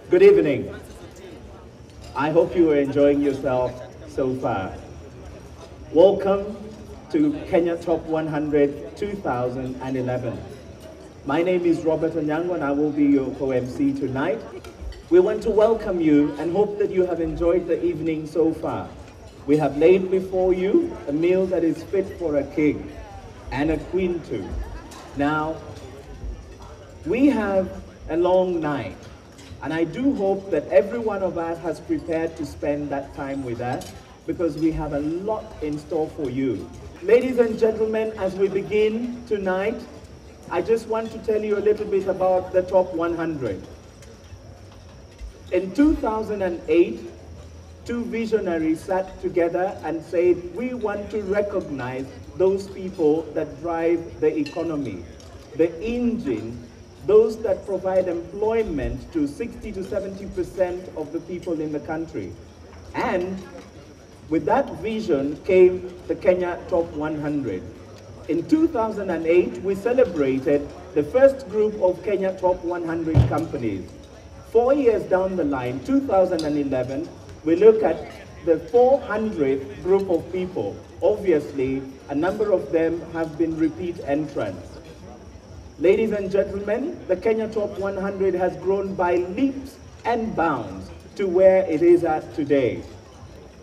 Good evening. I hope you are enjoying yourself so far. Welcome to Kenya Top 100 2011. My name is Robert Onyango and I will be your co-MC tonight. We want to welcome you and hope that you have enjoyed the evening so far. We have laid before you a meal that is fit for a king and a queen too. Now, we have a long night. And I do hope that every one of us has prepared to spend that time with us because we have a lot in store for you. Ladies and gentlemen, as we begin tonight, I just want to tell you a little bit about the top 100. In 2008, two visionaries sat together and said, we want to recognize those people that drive the economy, the engine, those that provide employment to 60 to 70% of the people in the country. And with that vision came the Kenya Top 100. In 2008, we celebrated the first group of Kenya Top 100 companies. 4 years down the line, 2011, we look at the 400th group of people. Obviously, a number of them have been repeat entrants. Ladies and gentlemen, the Kenya Top 100 has grown by leaps and bounds to where it is at today.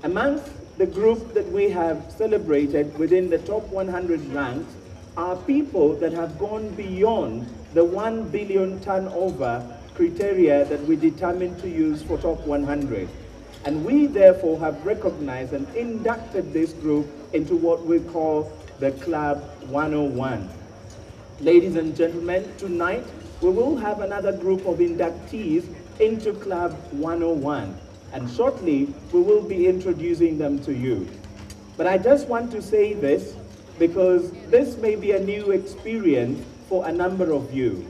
Amongst the group that we have celebrated within the top 100 ranks are people that have gone beyond the 1 billion turnover criteria that we determined to use for top 100. And we therefore have recognized and inducted this group into what we call the Club 101. Ladies and gentlemen, tonight we will have another group of inductees into Club 101. And shortly, we will be introducing them to you. But I just want to say this because this may be a new experience for a number of you.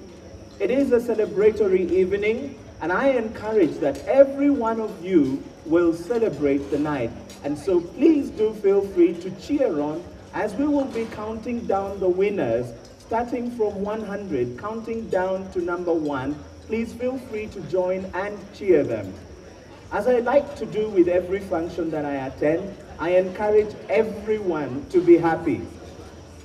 It is a celebratory evening, and I encourage that every one of you will celebrate the night. And so please do feel free to cheer on as we will be counting down the winners, starting from 100, counting down to number 1. Please feel free to join and cheer them. As I like to do with every function that I attend, I encourage everyone to be happy.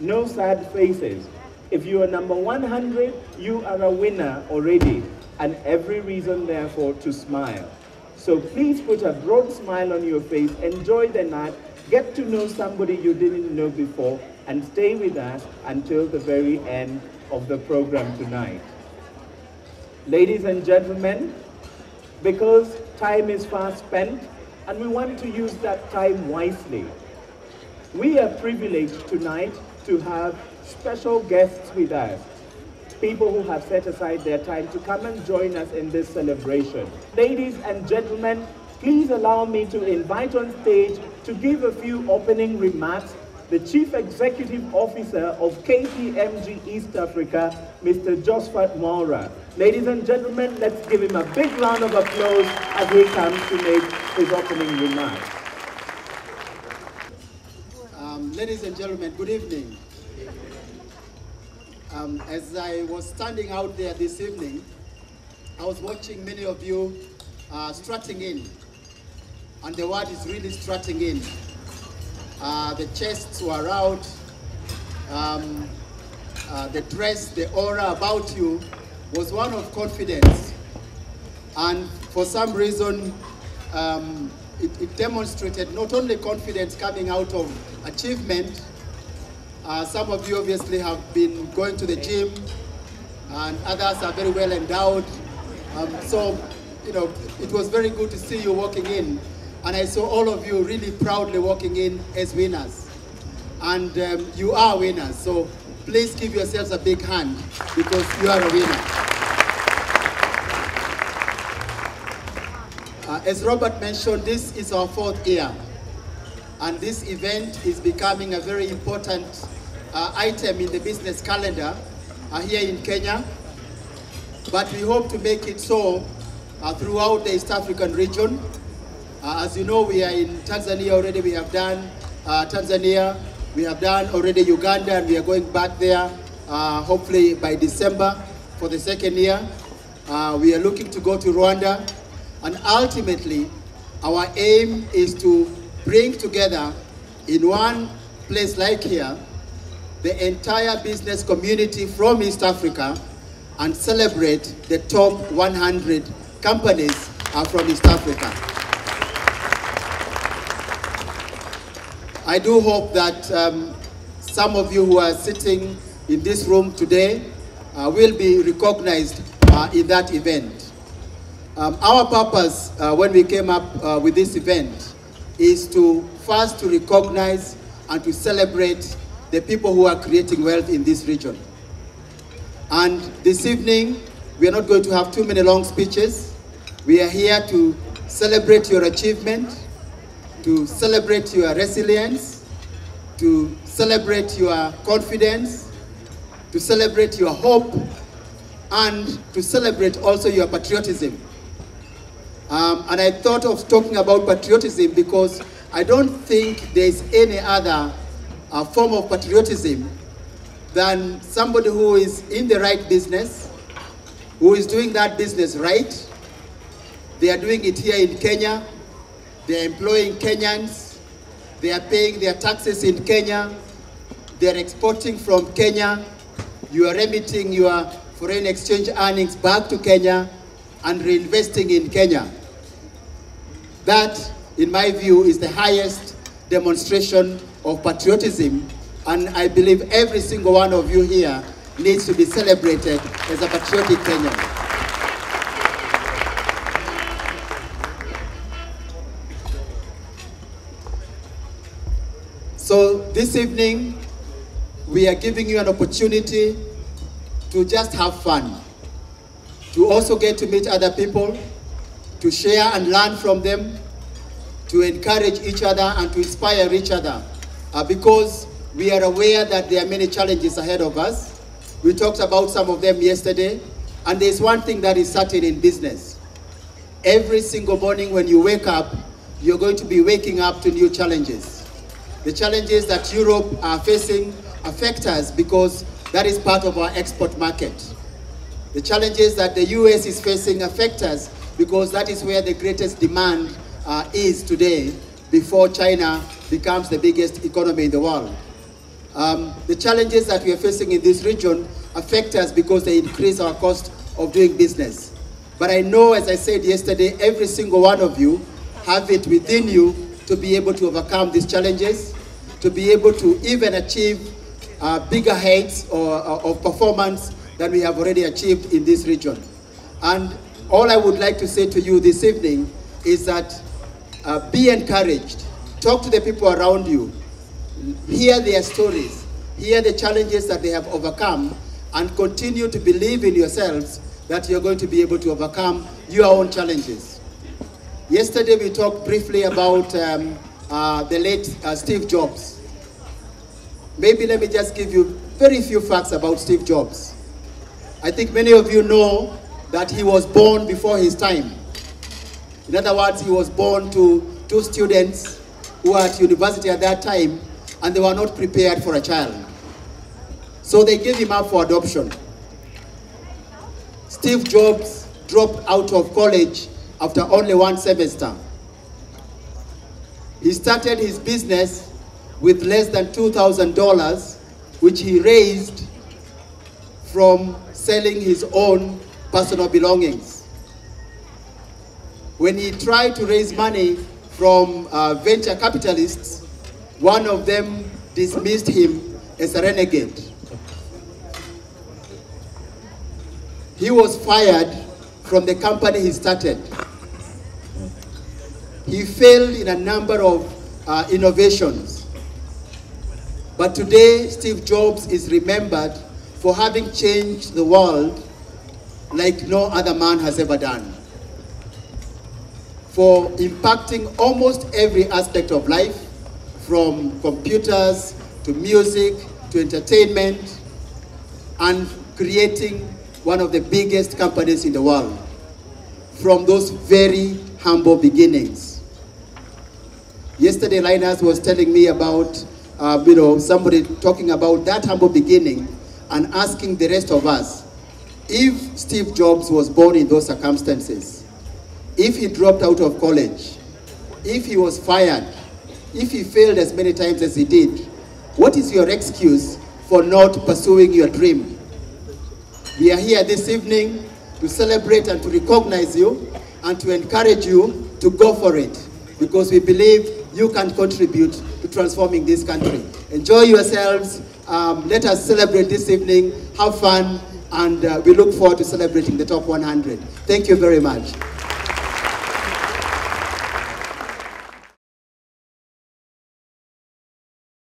No sad faces. If you are number 100, you are a winner already, and every reason therefore to smile. So please put a broad smile on your face, enjoy the night, get to know somebody you didn't know before, and stay with us until the very end of the program tonight. Ladies and gentlemen, because time is fast spent and we want to use that time wisely, we are privileged tonight to have special guests with us, people who have set aside their time to come and join us in this celebration. Ladies and gentlemen, please allow me to invite on stage to give a few opening remarks the Chief Executive Officer of KPMG East Africa, Mr. Josphat Mwaura. Ladies and gentlemen, let's give him a big round of applause as he comes to make his opening remarks. Ladies and gentlemen, good evening. As I was standing out there this evening, I was watching many of you strutting in, and the word is really strutting in. The chests were out, the dress, the aura about you was one of confidence. And for some reason, it demonstrated not only confidence coming out of achievement. Some of you obviously have been going to the gym, and others are very well endowed. So, you know, it was very good to see you walking in. And I saw all of you really proudly walking in as winners. And you are winners, so please give yourselves a big hand because you are a winner. As Robert mentioned, this is our 4th year. And this event is becoming a very important item in the business calendar here in Kenya. But we hope to make it so throughout the East African region. As you know, we are in Tanzania already. We have done Tanzania. We have done already Uganda, and we are going back there hopefully by December for the 2nd year. We are looking to go to Rwanda. And ultimately, our aim is to bring together in one place like here, the entire business community from East Africa and celebrate the top 100 companies from East Africa. I do hope that some of you who are sitting in this room today will be recognized in that event. Our purpose when we came up with this event is to first to recognize and to celebrate the people who are creating wealth in this region. And this evening, we are not going to have too many long speeches. We are here to celebrate your achievement, to celebrate your resilience, to celebrate your confidence, to celebrate your hope, and to celebrate also your patriotism. And I thought of talking about patriotism because I don't think there's any other form of patriotism than somebody who is in the right business, who is doing that business right. They are doing it here in Kenya. They are employing Kenyans. They are paying their taxes in Kenya. They are exporting from Kenya. You are remitting your foreign exchange earnings back to Kenya and reinvesting in Kenya. That, in my view, is the highest demonstration of patriotism, and I believe every single one of you here needs to be celebrated as a patriotic Kenyan. So this evening, we are giving you an opportunity to just have fun, to also get to meet other people, to share and learn from them, to encourage each other and to inspire each other, because we are aware that there are many challenges ahead of us. We talked about some of them yesterday, and there's one thing that is certain in business. Every single morning when you wake up, you're going to be waking up to new challenges. The challenges that Europe are facing affect us because that is part of our export market. The challenges that the US is facing affect us because that is where the greatest demand is today, before China becomes the biggest economy in the world. The challenges that we are facing in this region affect us because they increase our cost of doing business. But I know, as I said yesterday, every single one of you have it within you to be able to overcome these challenges, to be able to even achieve bigger heights of performance than we have already achieved in this region. And all I would like to say to you this evening is that be encouraged. Talk to the people around you. Hear their stories. Hear the challenges that they have overcome, and continue to believe in yourselves that you're going to be able to overcome your own challenges. Yesterday we talked briefly about the late Steve Jobs. Maybe let me just give you very few facts about Steve Jobs. I think many of you know that he was born before his time. In other words, he was born to two students who were at university at that time, and they were not prepared for a child. So they gave him up for adoption. Steve Jobs dropped out of college after only one semester. He started his business with less than $2,000, which he raised from selling his own personal belongings. When he tried to raise money from venture capitalists, one of them dismissed him as a renegade. He was fired from the company he started. He failed in a number of innovations. But today, Steve Jobs is remembered for having changed the world like no other man has ever done, for impacting almost every aspect of life, from computers to music to entertainment, and creating one of the biggest companies in the world from those very humble beginnings. Yesterday, Linus was telling me about somebody talking about that humble beginning and asking the rest of us, If Steve Jobs was born in those circumstances, if he dropped out of college, if he was fired, if he failed as many times as he did, what is your excuse for not pursuing your dream? We are here this evening to celebrate and to recognize you and to encourage you to go for it, because we believe you can contribute to transforming this country. Enjoy yourselves. Let us celebrate this evening, have fun, and we look forward to celebrating the top 100. Thank you very much.